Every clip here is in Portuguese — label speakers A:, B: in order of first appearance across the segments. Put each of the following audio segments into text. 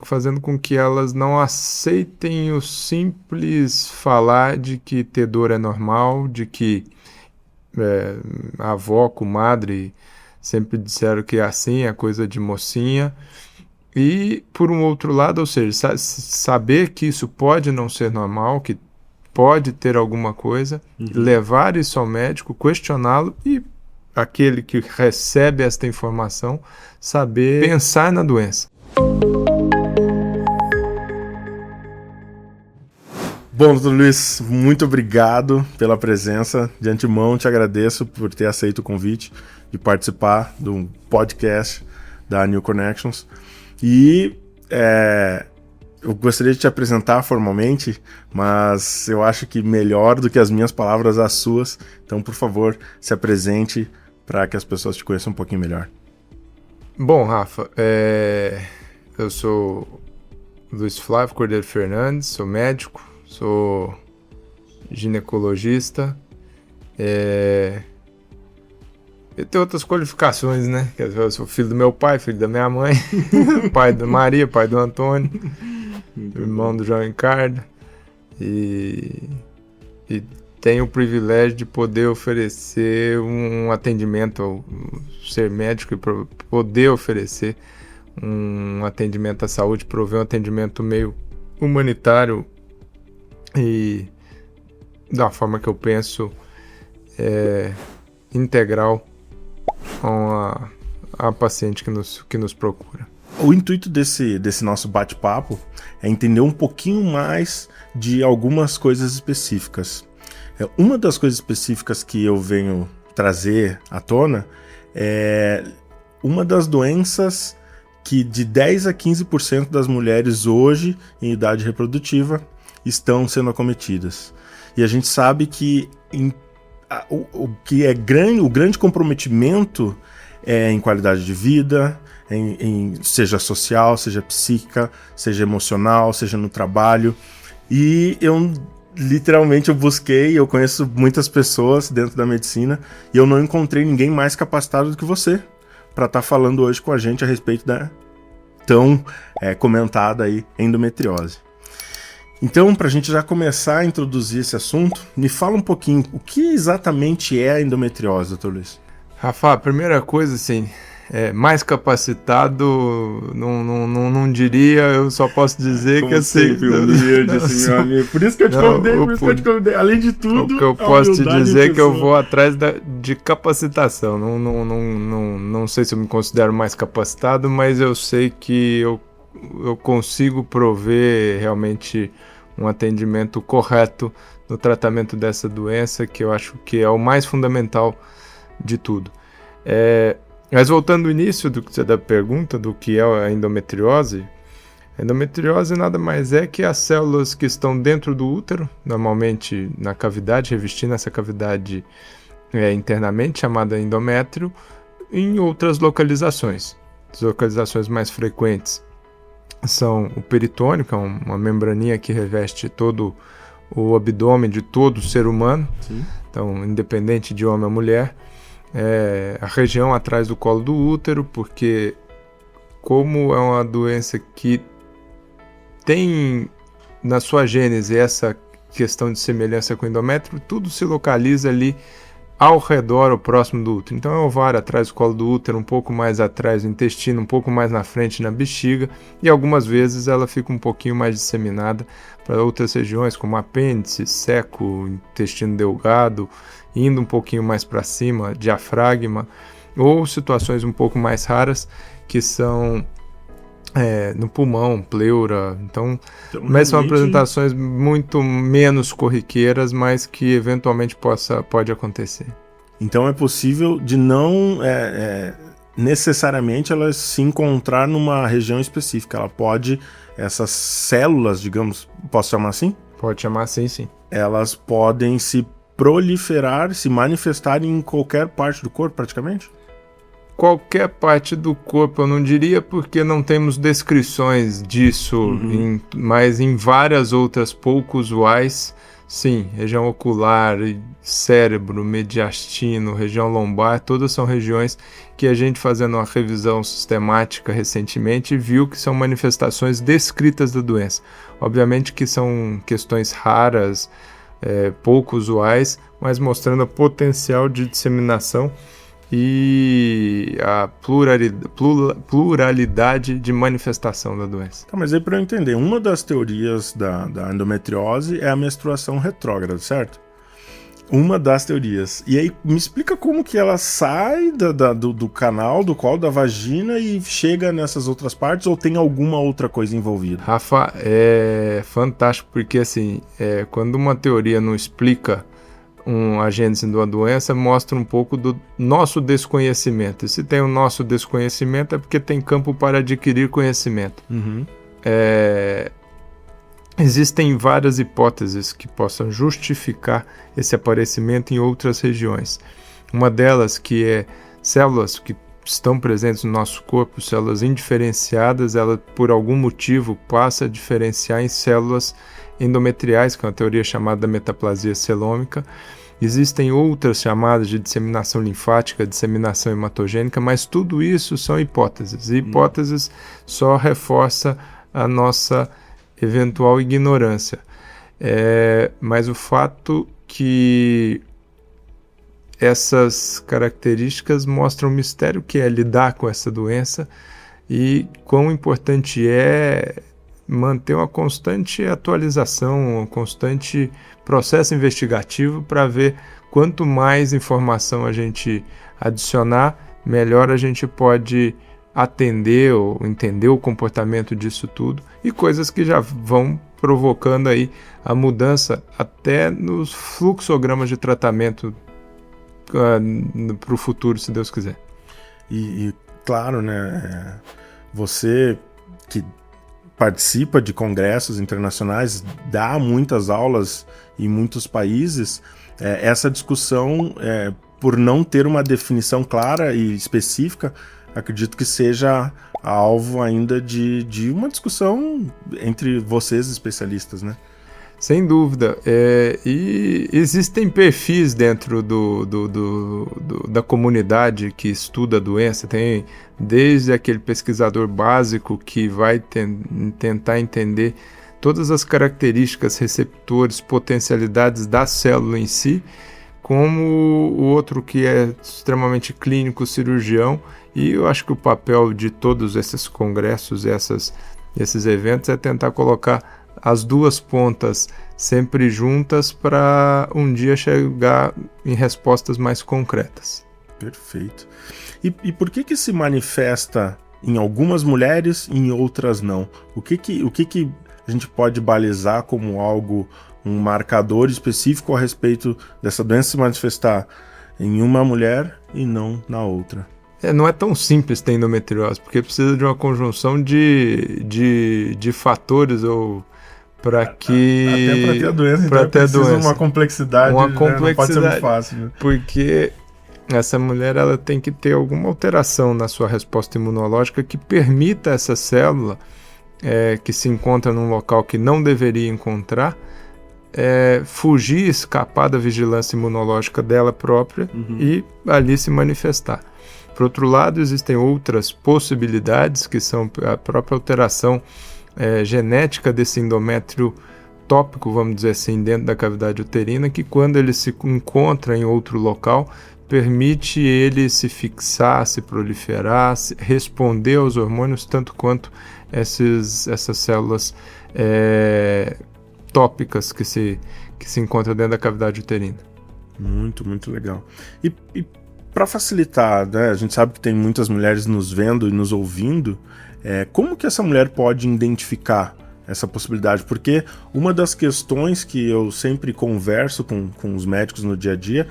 A: fazendo com que elas não aceitem o simples falar de que ter dor é normal, de que a avó, comadre, sempre disseram que é assim, é coisa de mocinha. E, por um outro lado, ou seja, saber que isso pode não ser normal, que pode ter alguma coisa, levar isso ao médico, questioná-lo e aquele que recebe esta informação saber pensar na doença.
B: Bom, doutor Luiz, muito obrigado pela presença. De antemão, te agradeço por ter aceito o convite de participar do podcast da New Connections. E eu gostaria de te apresentar formalmente, mas eu acho que melhor do que as minhas palavras, as suas. Então, por favor, se apresente para que as pessoas te conheçam um pouquinho melhor.
A: Bom, Rafa, eu sou Luiz Flávio Cordeiro Fernandes, sou médico, sou ginecologista, eu tenho outras qualificações, né? Eu sou filho do meu pai, filho da minha mãe, pai da Maria, pai do Antônio, irmão do João Ricardo, e tenho o privilégio de poder oferecer um atendimento, ser médico e poder oferecer um atendimento à saúde, prover um atendimento meio humanitário e da forma que eu penso integral com a paciente que nos procura.
B: O intuito desse nosso bate-papo é entender um pouquinho mais de algumas coisas específicas. Uma das coisas específicas que eu venho trazer à tona é uma das doenças que de 10 a 15% das mulheres hoje em idade reprodutiva estão sendo acometidas. E a gente sabe que o grande comprometimento é em qualidade de vida, seja social, seja psíquica, seja emocional, seja no trabalho. E literalmente eu busquei, eu conheço muitas pessoas dentro da medicina e eu não encontrei ninguém mais capacitado do que você para estar falando hoje com a gente a respeito da tão comentada aí endometriose. Então, para a gente já começar a introduzir esse assunto, me fala um pouquinho, o que exatamente é a endometriose, doutor Luiz?
A: Rafa, a primeira coisa, assim, mais capacitado, não diria, eu só posso dizer que assim...
B: humilde, assim, meu amigo. Por isso que eu te convidei, além de tudo...
A: O que eu posso te dizer é que eu vou atrás de capacitação, não sei se eu me considero mais capacitado, mas eu sei que eu consigo prover realmente um atendimento correto no tratamento dessa doença, que eu acho que é o mais fundamental de tudo. Mas voltando ao início da pergunta do que é a endometriose nada mais é que as células que estão dentro do útero, normalmente na cavidade, revestindo essa cavidade internamente, chamada endométrio, em outras localizações. As localizações mais frequentes são o peritônio, que é uma membraninha que reveste todo o abdômen de todo ser humano. Sim. Então, independente de homem ou mulher, a região atrás do colo do útero, porque como é uma doença que tem na sua gênese essa questão de semelhança com o endométrio, tudo se localiza ali ao redor, ou próximo do útero. Então é o ovário atrás do colo do útero, um pouco mais atrás do intestino, um pouco mais na frente na bexiga, e algumas vezes ela fica um pouquinho mais disseminada para outras regiões, como apêndice, seco, intestino delgado, indo um pouquinho mais para cima, diafragma, ou situações um pouco mais raras, que são no pulmão, pleura. Então mas são apresentações muito menos corriqueiras, mas que eventualmente pode acontecer.
B: Então é possível de não necessariamente ela se encontrar numa região específica. Ela pode, essas células, digamos, posso chamar assim?
A: Pode chamar assim, sim.
B: Elas podem se proliferar, se manifestar em qualquer parte do corpo, praticamente?
A: Qualquer parte do corpo, eu não diria, porque não temos descrições disso, mas em várias outras pouco usuais Sim, região ocular, cérebro, mediastino, região lombar, todas são regiões que a gente, fazendo uma revisão sistemática recentemente, viu que são manifestações descritas da doença. Obviamente que são questões raras, pouco usuais, mas mostrando o potencial de disseminação e a pluralidade de manifestação da doença.
B: Tá, mas aí, para eu entender, uma das teorias da endometriose é a menstruação retrógrada, certo? Uma das teorias. E aí, me explica como que ela sai do canal, do colo da vagina e chega nessas outras partes, ou tem alguma outra coisa envolvida?
A: Rafa, é fantástico, porque assim, quando uma teoria não explica a gênese de uma doença, mostra um pouco do nosso desconhecimento. E se tem o nosso desconhecimento, é porque tem campo para adquirir conhecimento.
B: Uhum.
A: Existem várias hipóteses que possam justificar esse aparecimento em outras regiões. Uma delas, que é células que estão presentes no nosso corpo, células indiferenciadas, ela por algum motivo passa a diferenciar em células endometriais, que é uma teoria chamada metaplasia celômica. Existem outras chamadas de disseminação linfática, disseminação hematogênica, mas tudo isso são hipóteses. E hipóteses só reforça a nossa eventual ignorância. Mas o fato que essas características mostram o mistério que é lidar com essa doença e quão importante é manter uma constante atualização, um constante processo investigativo para ver quanto mais informação a gente adicionar, melhor a gente pode atender ou entender o comportamento disso tudo, e coisas que já vão provocando aí a mudança até nos fluxogramas de tratamento para o futuro, se Deus quiser.
B: E claro, né, você que participa de congressos internacionais, dá muitas aulas em muitos países, essa discussão, por não ter uma definição clara e específica, acredito que seja alvo ainda de uma discussão entre vocês especialistas, né?
A: Sem dúvida. E existem perfis dentro da comunidade que estuda a doença. Tem desde aquele pesquisador básico que vai tentar entender todas as características, receptores, potencialidades da célula em si, como o outro que é extremamente clínico, cirurgião. E eu acho que o papel de todos esses congressos, esses eventos, é tentar colocar as duas pontas sempre juntas para um dia chegar em respostas mais concretas.
B: Perfeito. E por que se manifesta em algumas mulheres e em outras não? O que a gente pode balizar como algo, um marcador específico a respeito dessa doença se manifestar em uma mulher e não na outra?
A: Não é tão simples ter endometriose, porque precisa de uma conjunção de fatores ou para que...
B: Até para ter a doença, então precisa uma complexidade, né? Não pode ser muito fácil. Né?
A: Porque essa mulher ela tem que ter alguma alteração na sua resposta imunológica que permita essa célula que se encontra num local que não deveria encontrar, fugir, escapar da vigilância imunológica dela própria e ali se manifestar. Por outro lado, existem outras possibilidades, que são a própria alteração genética desse endométrio tópico, vamos dizer assim, dentro da cavidade uterina, que quando ele se encontra em outro local, permite ele se fixar, se proliferar, responder aos hormônios, tanto quanto essas células tópicas que se encontram dentro da cavidade uterina.
B: Muito, muito legal. E para facilitar, né, a gente sabe que tem muitas mulheres nos vendo e nos ouvindo, como que essa mulher pode identificar essa possibilidade? Porque uma das questões que eu sempre converso com os médicos no dia a dia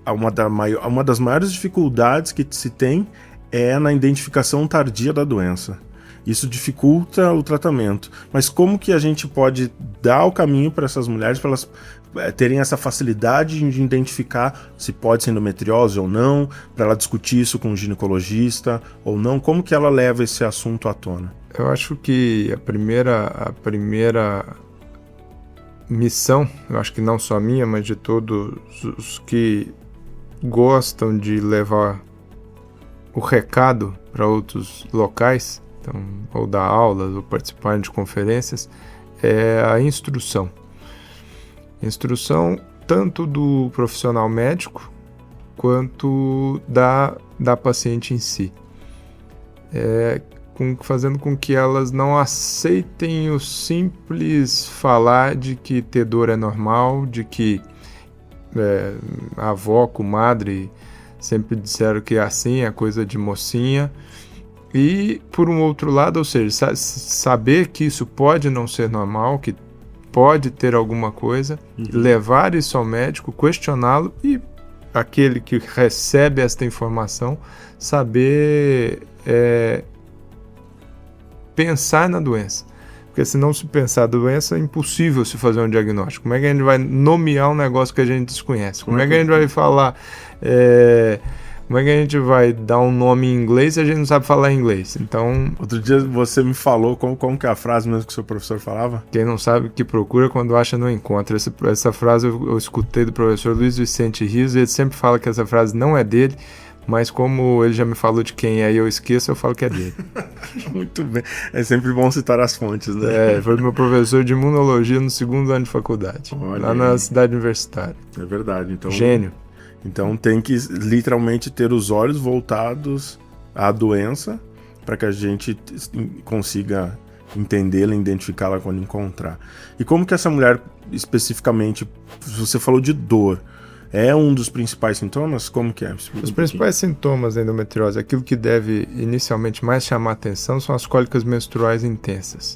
B: uma das maiores dificuldades que se tem é na identificação tardia da doença. Isso dificulta o tratamento. Mas como que a gente pode dar o caminho para essas mulheres, para elas terem essa facilidade de identificar se pode ser endometriose ou não, para ela discutir isso com o ginecologista ou não? Como que ela leva esse assunto à tona?
A: Eu acho que a primeira missão, eu acho que não só minha, mas de todos os que gostam de levar o recado para outros locais, então, ou dar aulas, ou participar de conferências, é a instrução. Instrução tanto do profissional médico quanto da paciente em si. Fazendo com que elas não aceitem o simples falar de que ter dor é normal, de que a avó, comadre sempre disseram que assim é coisa de mocinha. E por um outro lado, ou seja, saber que isso pode não ser normal, que pode ter alguma coisa, levar isso ao médico, questioná-lo e aquele que recebe esta informação saber pensar na doença. Porque se não se pensar a doença, é impossível se fazer um diagnóstico. Como é que a gente vai nomear um negócio que a gente desconhece? Como é que a gente vai falar... Como é que a gente vai dar um nome em inglês se a gente não sabe falar inglês? Então...
B: Outro dia você me falou como que é a frase mesmo que o seu professor falava?
A: Quem não sabe que procura, quando acha não encontra. Essa frase eu escutei do professor Luiz Vicente Rios, e ele sempre fala que essa frase não é dele, mas como ele já me falou de quem é e eu esqueço, eu falo que é dele.
B: Muito bem. É sempre bom citar as fontes, né?
A: Foi meu professor de imunologia no 2º ano de faculdade, lá na cidade universitária.
B: É verdade. Então,
A: gênio.
B: Então tem que literalmente ter os olhos voltados à doença para que a gente consiga entendê-la, identificá-la quando encontrar. E como que essa mulher especificamente, você falou de dor, é um dos principais sintomas? Como que é?
A: Os principais sintomas da endometriose, aquilo que deve inicialmente mais chamar a atenção, são as cólicas menstruais intensas.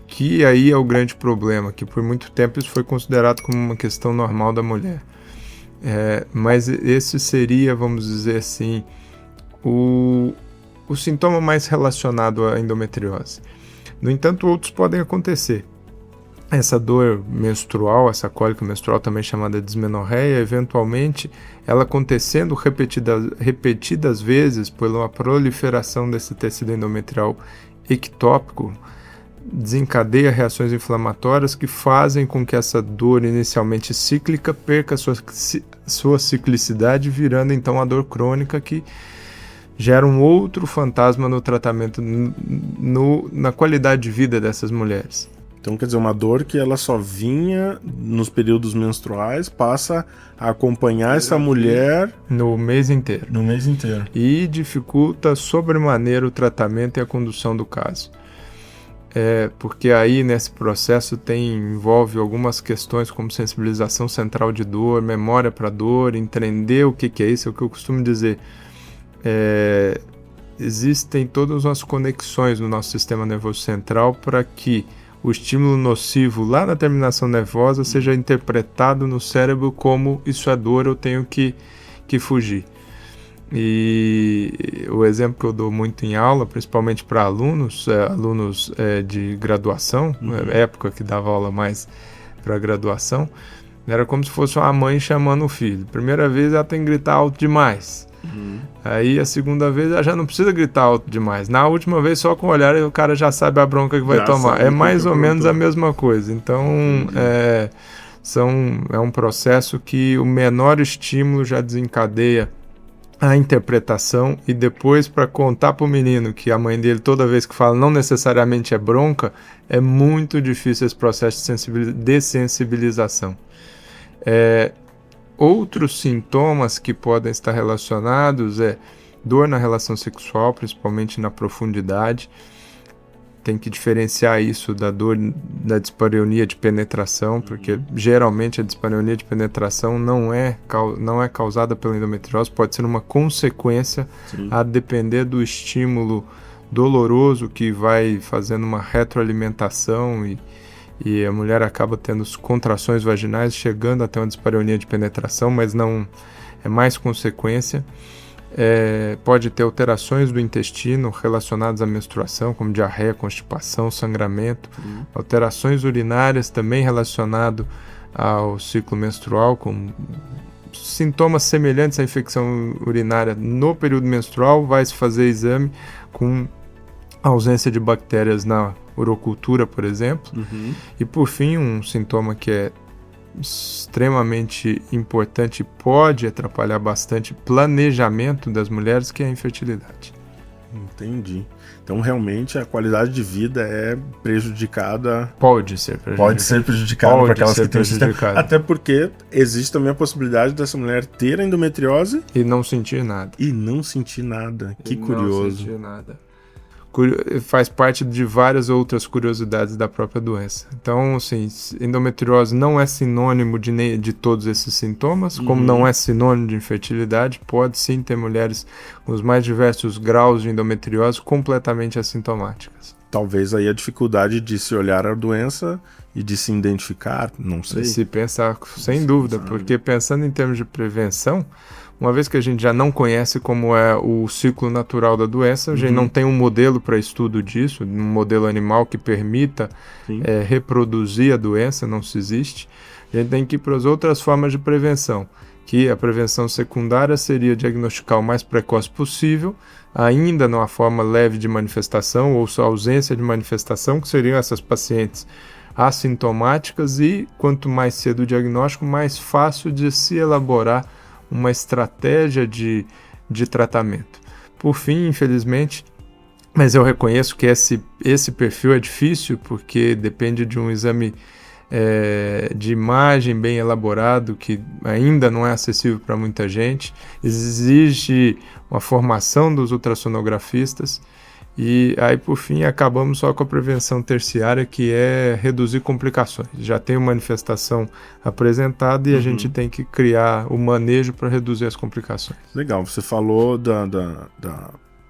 A: Que aí é o grande problema, que por muito tempo isso foi considerado como uma questão normal da mulher. Mas esse seria, vamos dizer assim, o sintoma mais relacionado à endometriose. No entanto, outros podem acontecer. Essa dor menstrual, essa cólica menstrual, também chamada de dismenorreia, eventualmente, ela acontecendo repetidas vezes pela proliferação desse tecido endometrial ectópico, desencadeia reações inflamatórias que fazem com que essa dor inicialmente cíclica perca sua ciclicidade, virando então a dor crônica, que gera um outro fantasma no tratamento, na qualidade de vida dessas mulheres.
B: Então, quer dizer, uma dor que ela só vinha nos períodos menstruais, passa a acompanhar essa mulher
A: no mês inteiro.
B: No mês inteiro.
A: E dificulta sobremaneira o tratamento e a condução do caso. Porque aí nesse processo envolve algumas questões como sensibilização central de dor, memória para dor, entender o que é isso, é o que eu costumo dizer. Existem todas as conexões no nosso sistema nervoso central para que o estímulo nocivo lá na terminação nervosa seja interpretado no cérebro como isso é dor, eu tenho que fugir. E o exemplo que eu dou muito em aula, principalmente para alunos de graduação, época que dava aula mais para graduação, era como se fosse uma mãe chamando o filho. Primeira vez ela tem que gritar alto demais. Aí a segunda vez ela já não precisa gritar alto demais. Na última vez, só com o olhar, o cara já sabe a bronca que vai tomar. É mais ou menos a mesma coisa. Então, é um processo que o menor estímulo já desencadeia a interpretação, e depois, para contar para o menino que a mãe dele, toda vez que fala, não necessariamente é bronca, é muito difícil esse processo de dessensibilização. Outros sintomas que podem estar relacionados dor na relação sexual, principalmente na profundidade. Tem que diferenciar isso da dor da dispareunia de penetração, porque geralmente a dispareunia de penetração não é causada pela endometriose, pode ser uma consequência, a depender do estímulo doloroso que vai fazendo uma retroalimentação e a mulher acaba tendo contrações vaginais, chegando até uma dispareunia de penetração, mas não é mais consequência. Pode ter alterações do intestino relacionadas à menstruação, como diarreia, constipação, sangramento, alterações urinárias também relacionadas ao ciclo menstrual, com sintomas semelhantes à infecção urinária no período menstrual. Vai se fazer exame com ausência de bactérias na urocultura, por exemplo. E por fim, um sintoma que é extremamente importante e pode atrapalhar bastante o planejamento das mulheres, que é a infertilidade.
B: Entendi. Então, realmente, a qualidade de vida é prejudicada.
A: Pode ser prejudicada
B: para aquelas que têm o sistema. Até porque existe também a possibilidade dessa mulher ter endometriose
A: e não sentir nada.
B: Que curioso.
A: Não sentir nada. Faz parte de várias outras curiosidades da própria doença. Então, assim, endometriose não é sinônimo de todos esses sintomas, como não é sinônimo de infertilidade. Pode sim ter mulheres com os mais diversos graus de endometriose completamente assintomáticas.
B: Talvez aí a dificuldade de se olhar a doença e de se identificar, não sei.
A: Se pensar, sem dúvida, porque pensando em termos de prevenção, uma vez que a gente já não conhece como é o ciclo natural da doença, a gente não tem um modelo para estudo disso, um modelo animal que permita reproduzir a doença, não se existe. A gente tem que ir para as outras formas de prevenção, que a prevenção secundária seria diagnosticar o mais precoce possível, ainda numa forma leve de manifestação ou só ausência de manifestação, que seriam essas pacientes assintomáticas, e quanto mais cedo o diagnóstico, mais fácil de se elaborar uma estratégia de tratamento. Por fim, infelizmente, mas eu reconheço que esse perfil é difícil, porque depende de um exame de imagem bem elaborado, que ainda não é acessível para muita gente, exige uma formação dos ultrassonografistas, e aí, por fim, acabamos só com a prevenção terciária, que é reduzir complicações. Já tem uma manifestação apresentada e a gente tem que criar o manejo para reduzir as complicações.
B: Legal, você falou da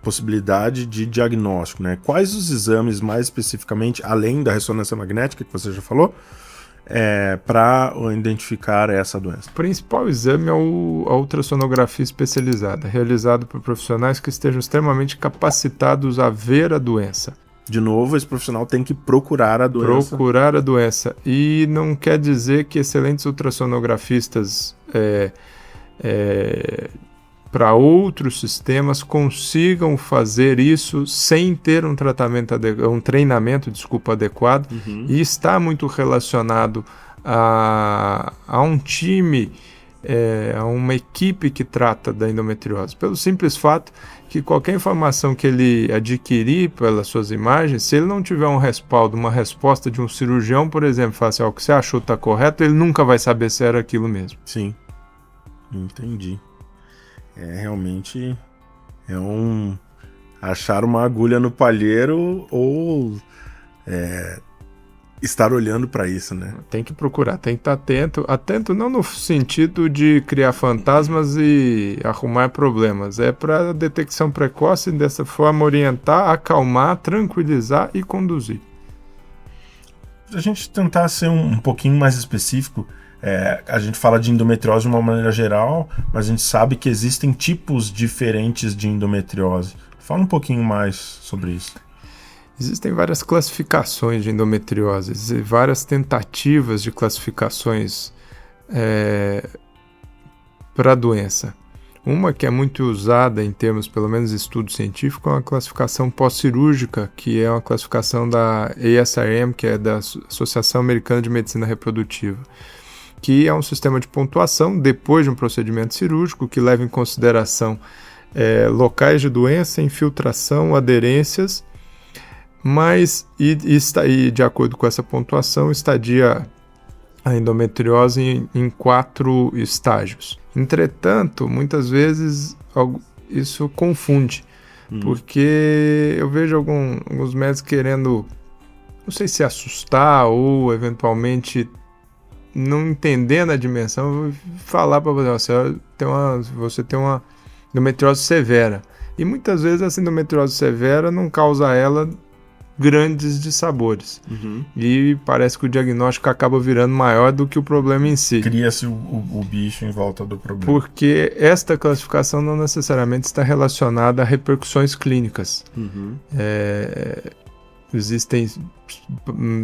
B: possibilidade de diagnóstico, né? Quais os exames, mais especificamente, além da ressonância magnética, que você já falou, para identificar essa doença?
A: O principal exame é a ultrassonografia especializada, realizado por profissionais que estejam extremamente capacitados a ver a doença.
B: De novo, esse profissional tem que procurar a doença.
A: Procurar a doença. E não quer dizer que excelentes ultrassonografistas para outros sistemas consigam fazer isso sem ter um treinamento adequado, e está muito relacionado a um time, a uma equipe que trata da endometriose, pelo simples fato que qualquer informação que ele adquirir pelas suas imagens, se ele não tiver um respaldo, uma resposta de um cirurgião, por exemplo, falar assim, o que você achou está correto, ele nunca vai saber se era aquilo mesmo.
B: Sim, entendi. Realmente achar uma agulha no palheiro ou estar olhando para isso, né?
A: Tem que procurar, tem que estar atento não no sentido de criar fantasmas e arrumar problemas, é para detecção precoce, dessa forma orientar, acalmar, tranquilizar e conduzir.
B: A gente tentar ser um pouquinho mais específico. A gente fala de endometriose de uma maneira geral, mas a gente sabe que existem tipos diferentes de endometriose. Fala um pouquinho mais sobre isso.
A: Existem várias classificações de endometriose e várias tentativas de classificações para a doença. Uma que é muito usada em termos, pelo menos, de estudo científico, é uma classificação pós-cirúrgica, que é uma classificação da ASRM, que é da Associação Americana de Medicina Reprodutiva, que é um sistema de pontuação depois de um procedimento cirúrgico que leva em consideração locais de doença, infiltração, aderências, mas e de acordo com essa pontuação estadia a endometriose em 4 estágios. Entretanto, muitas vezes isso confunde, porque eu vejo alguns médicos querendo, não sei se assustar ou eventualmente não entendendo a dimensão, falar para você tem uma endometriose severa. E muitas vezes essa endometriose severa não causa a ela grandes dissabores. E parece que o diagnóstico acaba virando maior do que o problema em si.
B: Cria-se o bicho em volta do problema.
A: Porque esta classificação não necessariamente está relacionada a repercussões clínicas. Existem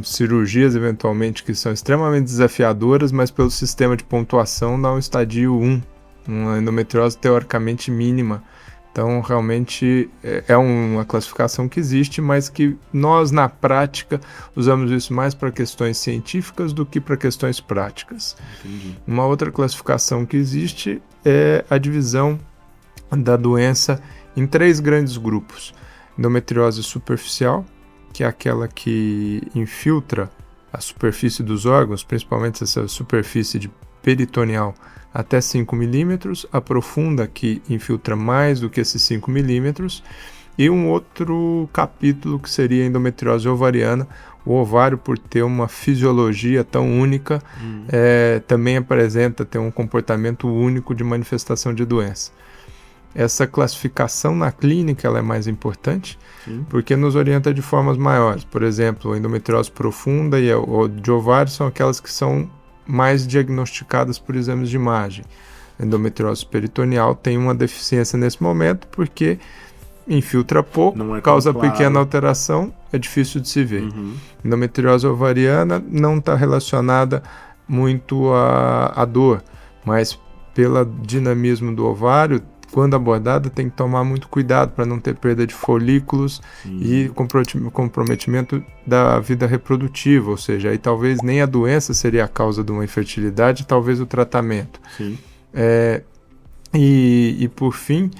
A: cirurgias, eventualmente, que são extremamente desafiadoras, mas pelo sistema de pontuação dá um estadio 1, uma endometriose teoricamente mínima, Então, realmente, é uma classificação que existe, mas que nós, na prática, usamos isso mais para questões científicas do que para questões práticas.
B: Entendi.
A: Uma outra classificação que existe é a divisão da doença em 3 grandes grupos. Endometriose superficial, que é aquela que infiltra a superfície dos órgãos, principalmente essa superfície peritoneal, até 5 milímetros, a profunda, que infiltra mais do que esses 5 milímetros, e um outro capítulo que seria a endometriose ovariana. O ovário, por ter uma fisiologia tão única, também tem um comportamento único de manifestação de doença. Essa classificação na clínica ela é mais importante, porque nos orienta de formas maiores. Por exemplo, a endometriose profunda e a de ovário são aquelas que são mais diagnosticadas por exames de imagem. A endometriose peritoneal tem uma deficiência nesse momento porque infiltra pouco, causa pequena alteração, é difícil de se ver. Endometriose ovariana não está relacionada muito à dor, mas pelo dinamismo do ovário, quando abordada, tem que tomar muito cuidado para não ter perda de folículos e comprometimento da vida reprodutiva, ou seja, aí talvez nem a doença seria a causa de uma infertilidade, talvez o tratamento. E por fim,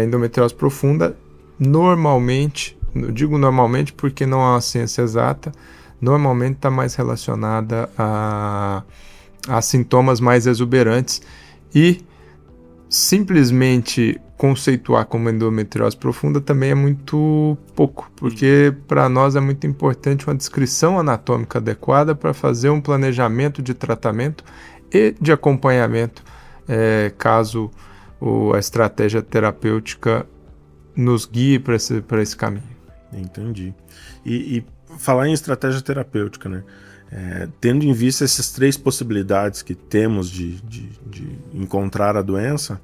A: endometriose profunda, normalmente, eu digo normalmente porque não é uma ciência exata, normalmente está mais relacionada a sintomas mais exuberantes e simplesmente conceituar como endometriose profunda também é muito pouco, porque para nós é muito importante uma descrição anatômica adequada para fazer um planejamento de tratamento e de acompanhamento, caso a estratégia terapêutica nos guie para esse caminho.
B: Entendi. E falar em estratégia terapêutica, né? Tendo em vista essas 3 possibilidades que temos de encontrar a doença,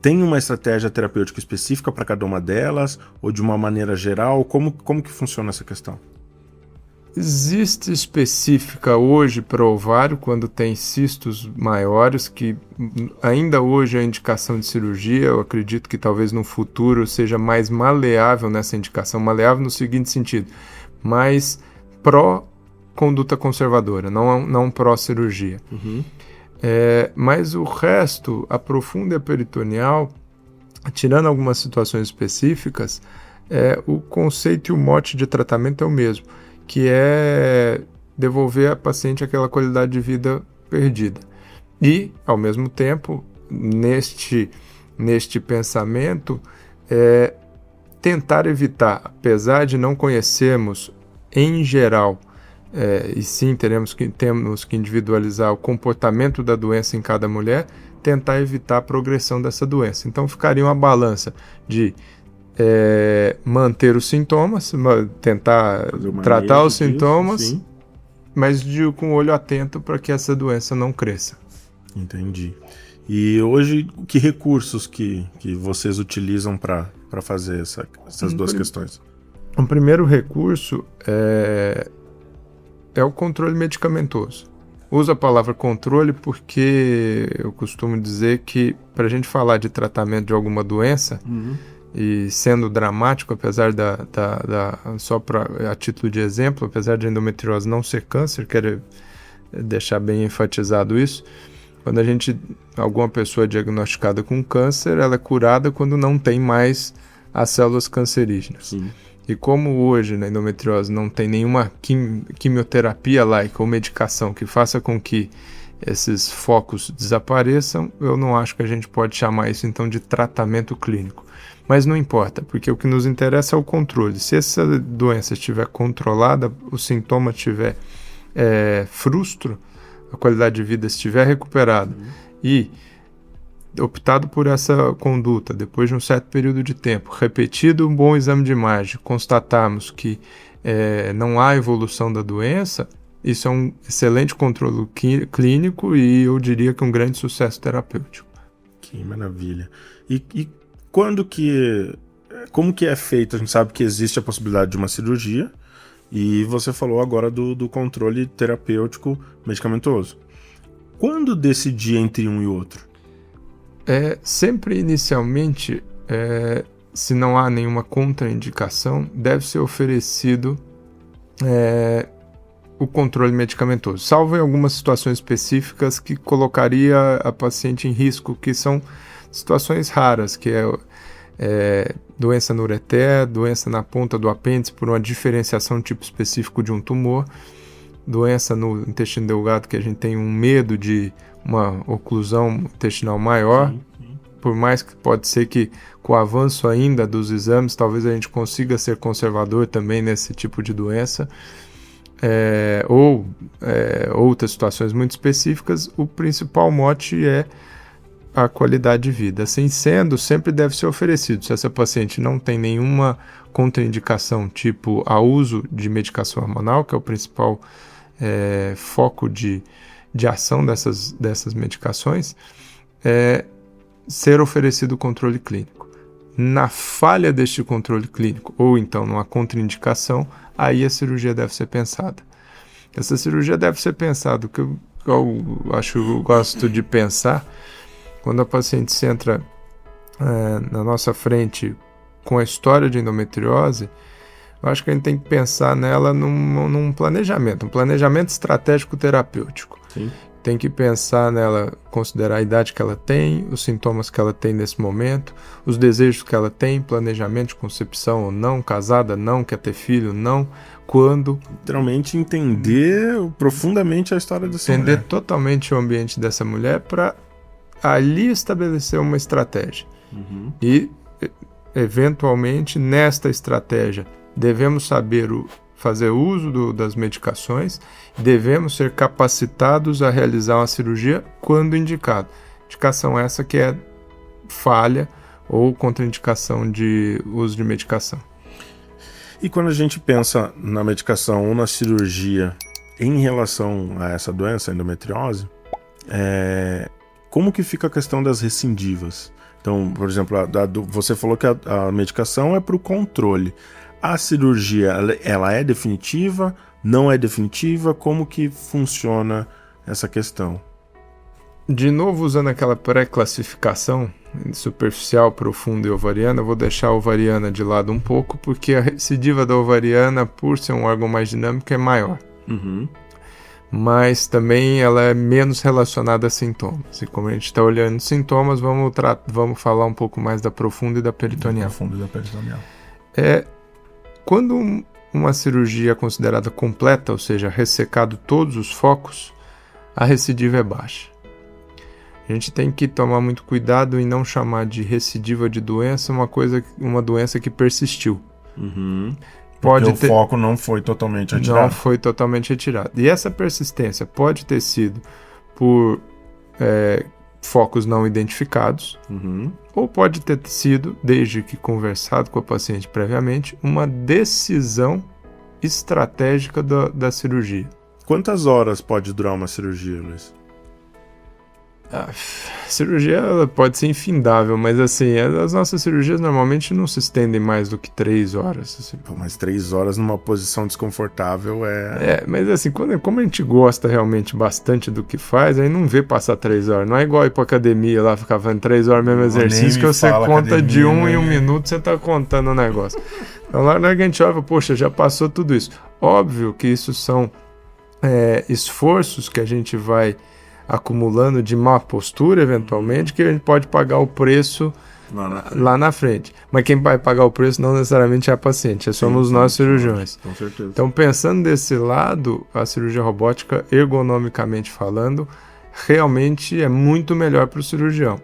B: tem uma estratégia terapêutica específica para cada uma delas, ou de uma maneira geral? Como que funciona essa questão?
A: Existe específica hoje para o ovário, quando tem cistos maiores, que ainda hoje é a indicação de cirurgia. Eu acredito que talvez no futuro seja mais maleável nessa indicação, maleável no seguinte sentido, mais pró-conduta conservadora, não pró-cirurgia. Mas o resto, a profunda e a peritoneal, tirando algumas situações específicas, o conceito e o mote de tratamento é o mesmo, que é devolver à paciente aquela qualidade de vida perdida. E, ao mesmo tempo, neste pensamento, tentar evitar, apesar de não conhecermos em geral, e sim temos que individualizar o comportamento da doença em cada mulher, tentar evitar a progressão dessa doença. Então ficaria uma balança de manter os sintomas, tentar tratar os sintomas, mas com o olho atento para que essa doença não cresça.
B: Entendi. E hoje, que recursos que vocês utilizam para fazer essas duas questões?
A: O primeiro recurso é o controle medicamentoso. Uso a palavra controle porque eu costumo dizer que para a gente falar de tratamento de alguma doença, e sendo dramático, apesar só a título de exemplo, apesar de endometriose não ser câncer, quero deixar bem enfatizado isso, quando alguma pessoa é diagnosticada com câncer, ela é curada quando não tem mais as células cancerígenas.
B: Sim.
A: E como hoje na endometriose não tem nenhuma quimioterapia laica ou medicação que faça com que esses focos desapareçam, eu não acho que a gente pode chamar isso então de tratamento clínico. Mas não importa, porque o que nos interessa é o controle. Se essa doença estiver controlada, o sintoma estiver frustro, a qualidade de vida estiver recuperada e optado por essa conduta, depois de um certo período de tempo, repetido um bom exame de imagem, constatarmos que não há evolução da doença, isso é um excelente controle clínico e eu diria que um grande sucesso terapêutico.
B: Que maravilha. E como que é feito? A gente sabe que existe a possibilidade de uma cirurgia e você falou agora do controle terapêutico medicamentoso. Quando decidir entre um e outro?
A: Sempre inicialmente se não há nenhuma contraindicação, deve ser oferecido o controle medicamentoso, salvo em algumas situações específicas que colocaria a paciente em risco, que são situações raras, que é doença no ureter, doença na ponta do apêndice por uma diferenciação tipo específico de um tumor, doença no intestino delgado, que a gente tem um medo de uma oclusão intestinal maior, por mais que pode ser que com o avanço ainda dos exames, talvez a gente consiga ser conservador também nesse tipo de doença, ou outras situações muito específicas. O principal mote é a qualidade de vida. Assim sendo, sempre deve ser oferecido. Se essa paciente não tem nenhuma contraindicação, tipo a uso de medicação hormonal, que é o principal foco de ação dessas medicações, ser oferecido o controle clínico. Na falha deste controle clínico, ou então numa contraindicação, aí a cirurgia deve ser pensada. Essa cirurgia deve ser pensada, o que eu gosto de pensar, quando a paciente se entra na nossa frente com a história de endometriose, eu acho que a gente tem que pensar nela num planejamento, um planejamento estratégico terapêutico.
B: Sim.
A: Tem que pensar nela, considerar a idade que ela tem, os sintomas que ela tem nesse momento, os desejos que ela tem, planejamento de concepção ou não, casada não, quer ter filho não, quando.
B: Literalmente entender profundamente a história dessa mulher.
A: Entender totalmente o ambiente dessa mulher para ali estabelecer uma estratégia. E, eventualmente, nesta estratégia, devemos saber fazer uso das medicações, devemos ser capacitados a realizar uma cirurgia quando indicado. Indicação essa que é falha ou contraindicação de uso de medicação.
B: E quando a gente pensa na medicação ou na cirurgia em relação a essa doença, a endometriose, como que fica a questão das recidivas? Então, por exemplo, você falou que a medicação é para o controle. A cirurgia, ela é definitiva? Não é definitiva? Como que funciona essa questão?
A: De novo, usando aquela pré-classificação superficial, profunda e ovariana, eu vou deixar a ovariana de lado um pouco, porque a recidiva da ovariana, por ser um órgão mais dinâmico, é maior. Mas também ela é menos relacionada a sintomas. E como a gente está olhando sintomas, vamos falar um pouco mais da profunda e da peritoneal. Quando uma cirurgia é considerada completa, ou seja, ressecado todos os focos, a recidiva é baixa. A gente tem que tomar muito cuidado em não chamar de recidiva de doença uma doença que persistiu.
B: Porque o foco não foi totalmente retirado.
A: Não foi totalmente retirado. E essa persistência pode ter sido por focos não identificados, ou pode ter sido, desde que conversado com a paciente previamente, uma decisão estratégica da cirurgia.
B: Quantas horas pode durar uma cirurgia, Luiz?
A: A cirurgia ela pode ser infindável, mas assim, as nossas cirurgias normalmente não se estendem mais do que 3 horas. Assim.
B: Mas 3 horas numa posição desconfortável
A: mas assim, como a gente gosta realmente bastante do que faz, aí não vê passar 3 horas. Não é igual ir pra academia lá, ficar fazendo 3 horas mesmo exercício, que você conta academia, de 1 em 1 minuto, você tá contando o negócio. Então lá na hora que a gente olha, poxa, já passou tudo isso. Óbvio que isso são esforços que a gente vai acumulando de má postura, eventualmente, que a gente pode pagar o preço lá na frente. Mas quem vai pagar o preço não necessariamente é a paciente, somos nós cirurgiões.
B: Com certeza.
A: Então, pensando desse lado, a cirurgia robótica, ergonomicamente falando, realmente é muito melhor para o cirurgião.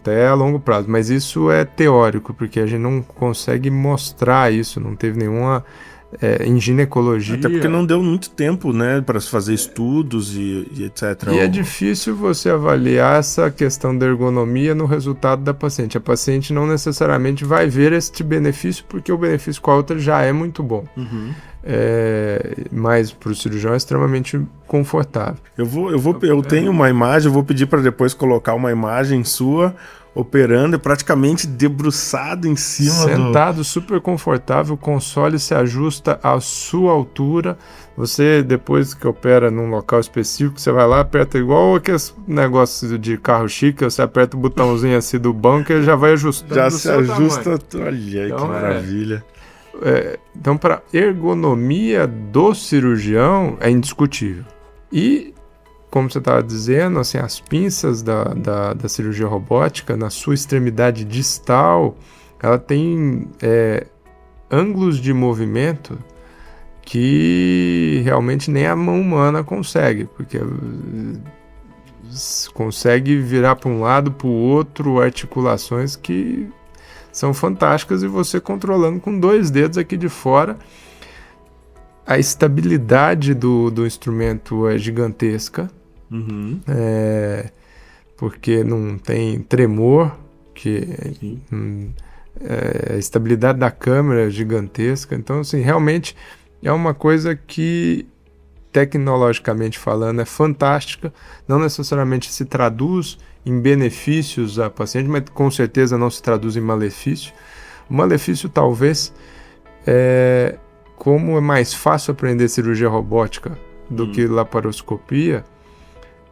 A: Até a longo prazo. Mas isso é teórico, porque a gente não consegue mostrar isso, não teve nenhuma... em ginecologia.
B: Até porque não deu muito tempo, né, para se fazer estudos e etc.
A: E é difícil você avaliar essa questão da ergonomia no resultado da paciente. A paciente não necessariamente vai ver este benefício, porque o benefício com a outra já é muito bom. Mas para o cirurgião é extremamente confortável.
B: Eu tenho uma imagem, eu vou pedir para depois colocar uma imagem sua operando, praticamente debruçado em cima
A: sentado, super confortável, o console se ajusta à sua altura. Você, depois que opera num local específico, você vai lá, aperta igual aqueles negócios de carro chique, você aperta o botãozinho assim do banco e ele já vai ajustando.
B: Já se ajusta, olha então, que maravilha.
A: Então, para ergonomia do cirurgião, é indiscutível. E, como você estava dizendo, assim, as pinças da cirurgia robótica, na sua extremidade distal, ela tem ângulos de movimento que realmente nem a mão humana consegue, porque consegue virar para um lado, para o outro, articulações que são fantásticas, e você controlando com 2 dedos aqui de fora. A estabilidade do instrumento é gigantesca, porque não tem tremor, a estabilidade da câmera é gigantesca. Então, assim, realmente é uma coisa que, tecnologicamente falando, é fantástica. Não necessariamente se traduz em benefícios a paciente, mas com certeza não se traduz em malefício. O malefício talvez como é mais fácil aprender cirurgia robótica do que laparoscopia,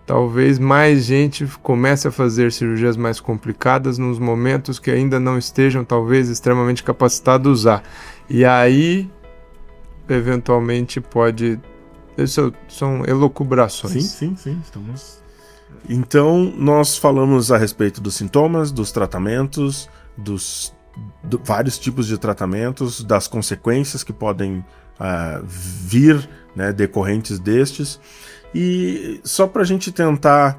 A: talvez mais gente comece a fazer cirurgias mais complicadas nos momentos que ainda não estejam talvez extremamente capacitados a usar. E aí, eventualmente, pode... Isso são elucubrações.
B: Sim, estamos... Então, nós falamos a respeito dos sintomas, dos tratamentos, vários tipos de tratamentos, das consequências que podem vir, né, decorrentes destes. E só para a gente tentar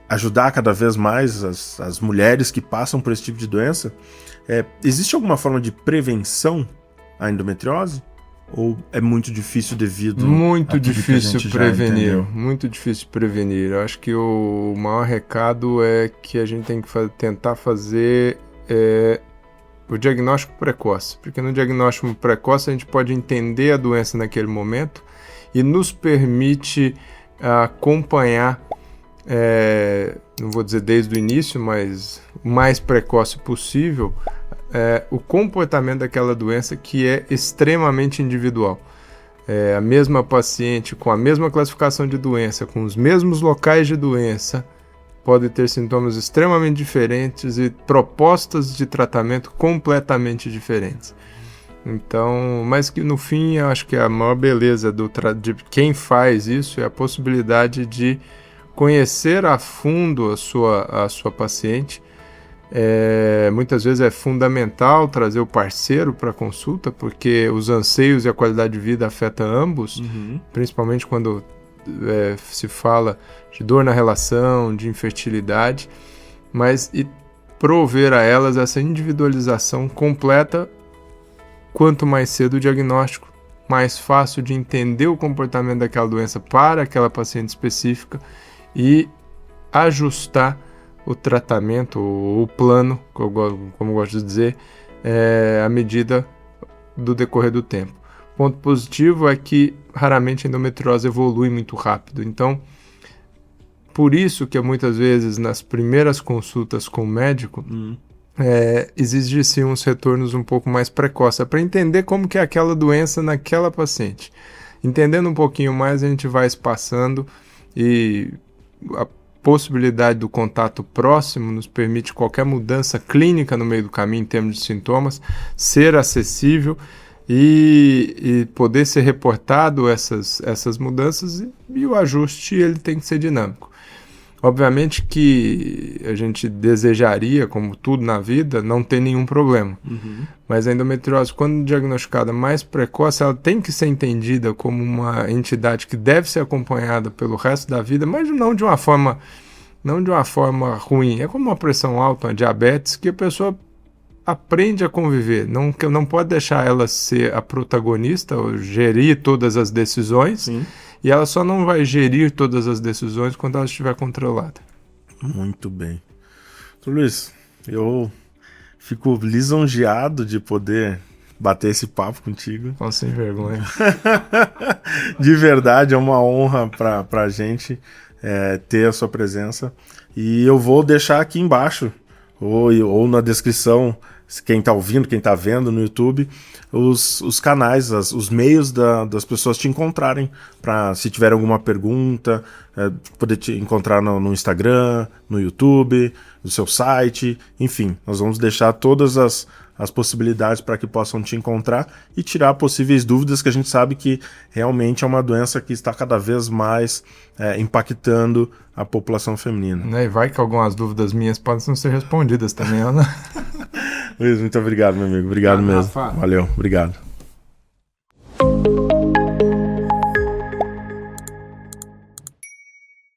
B: ajudar cada vez mais as mulheres que passam por esse tipo de doença, existe alguma forma de prevenção à endometriose? Ou é muito difícil devido
A: muito difícil prevenir, muito difícil prevenir. Eu acho que o maior recado é que a gente tem que tentar fazer o diagnóstico precoce, porque no diagnóstico precoce a gente pode entender a doença naquele momento e nos permite acompanhar, não vou dizer desde o início, mas o mais precoce possível, o comportamento daquela doença, que é extremamente individual. A mesma paciente com a mesma classificação de doença, com os mesmos locais de doença, pode ter sintomas extremamente diferentes e propostas de tratamento completamente diferentes. Então, mas que no fim eu acho que a maior beleza de quem faz isso é a possibilidade de conhecer a fundo a sua paciente. Muitas vezes é fundamental trazer o parceiro para a consulta, porque os anseios e a qualidade de vida afetam ambos, principalmente quando se fala de dor na relação, de infertilidade, mas e prover a elas essa individualização completa. Quanto mais cedo o diagnóstico, mais fácil de entender o comportamento daquela doença para aquela paciente específica e ajustar o tratamento, o plano, como eu gosto de dizer, à medida do decorrer do tempo. O ponto positivo é que raramente a endometriose evolui muito rápido. Então, por isso que muitas vezes nas primeiras consultas com o médico, exige sim uns retornos um pouco mais precoces, para entender como que é aquela doença naquela paciente. Entendendo um pouquinho mais, a gente vai espaçando, e a possibilidade do contato próximo nos permite qualquer mudança clínica no meio do caminho em termos de sintomas ser acessível e poder ser reportado essas mudanças, e o ajuste ele tem que ser dinâmico. Obviamente que a gente desejaria, como tudo na vida, não ter nenhum problema. Mas a endometriose, quando diagnosticada mais precoce, ela tem que ser entendida como uma entidade que deve ser acompanhada pelo resto da vida, mas não de uma forma ruim. É como uma pressão alta, uma diabetes, que a pessoa aprende a conviver. Não pode deixar ela ser a protagonista ou gerir todas as decisões. Sim. E ela só não vai gerir todas as decisões quando ela estiver controlada.
B: Muito bem. Doutor Luiz, eu fico lisonjeado de poder bater esse papo contigo.
A: Não, sem vergonha.
B: De verdade, é uma honra pra gente ter a sua presença. E eu vou deixar aqui embaixo, ou na descrição, quem está ouvindo, quem está vendo no YouTube, os canais, os meios das pessoas te encontrarem, para se tiver alguma pergunta, poder te encontrar no Instagram, no YouTube, no seu site, enfim, nós vamos deixar todas as possibilidades para que possam te encontrar e tirar possíveis dúvidas, que a gente sabe que realmente é uma doença que está cada vez mais impactando a população feminina.
A: E vai que algumas dúvidas minhas podem não ser respondidas também, Ana.
B: Luiz, muito obrigado, meu amigo. Obrigado mesmo. Valeu, obrigado.